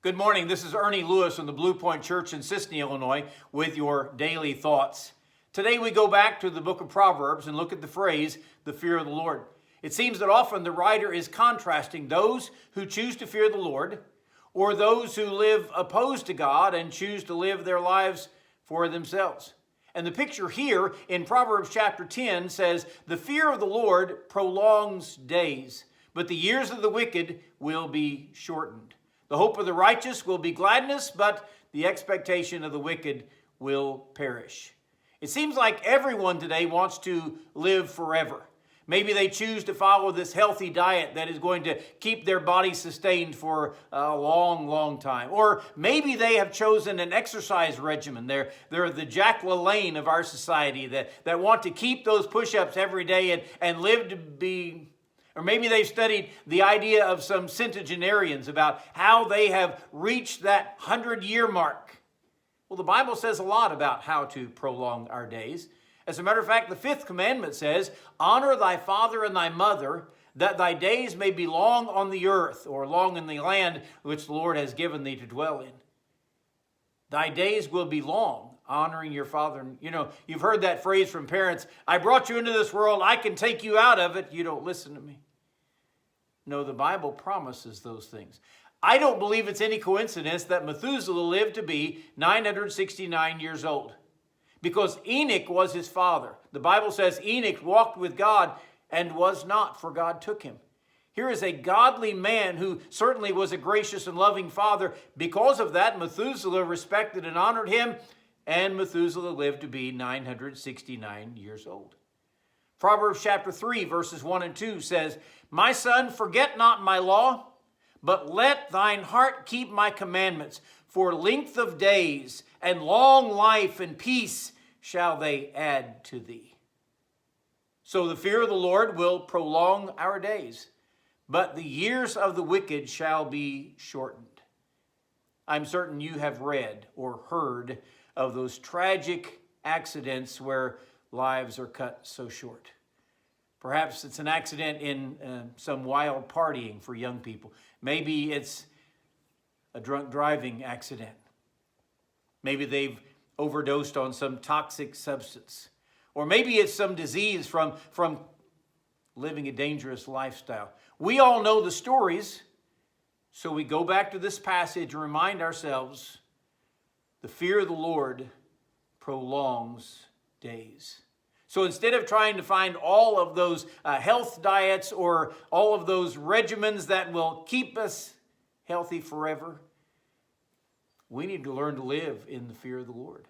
Good morning. This is Ernie Lewis from the Blue Point Church in Sisney, Illinois, with your daily thoughts. Today we go back to the book of Proverbs and look at the phrase, the fear of the Lord. It seems that often the writer is contrasting those who choose to fear the Lord or those who live opposed to God and choose to live their lives for themselves. And the picture here in Proverbs chapter 10 says, the fear of the Lord prolongs days, but the years of the wicked will be shortened. The hope of the righteous will be gladness, but the expectation of the wicked will perish. It seems like everyone today wants to live forever. Maybe they choose to follow this healthy diet that is going to keep their body sustained for a long, long time. Or maybe they have chosen an exercise regimen. They're the Jack LaLanne of our society that want to keep those push-ups every day and live to be... Or maybe they've studied the idea of some centenarians about how they have reached that 100-year mark. Well, the Bible says a lot about how to prolong our days. As a matter of fact, the fifth commandment says, honor thy father and thy mother, that thy days may be long on the earth, or long in the land which the Lord has given thee to dwell in. Thy days will be long, honoring your father. You know, you've heard that phrase from parents, I brought you into this world, I can take you out of it. You don't listen to me. No, the Bible promises those things. I don't believe it's any coincidence that Methuselah lived to be 969 years old, because Enoch was his father. The Bible says Enoch walked with God and was not, for God took him. Here is a godly man who certainly was a gracious and loving father. Because of that, Methuselah respected and honored him, and Methuselah lived to be 969 years old. Proverbs chapter 3, verses 1 and 2 says, my son, forget not my law, but let thine heart keep my commandments. For length of days and long life and peace shall they add to thee. So the fear of the Lord will prolong our days, but the years of the wicked shall be shortened. I'm certain you have read or heard of those tragic accidents where lives are cut so short. Perhaps it's an accident in some wild partying for young people. Maybe it's a drunk driving accident. Maybe they've overdosed on some toxic substance. Or maybe it's some disease from living a dangerous lifestyle. We all know the stories, so we go back to this passage and remind ourselves, the fear of the Lord prolongs days. So instead of trying to find all of those health diets or all of those regimens that will keep us healthy forever, we need to learn to live in the fear of the Lord.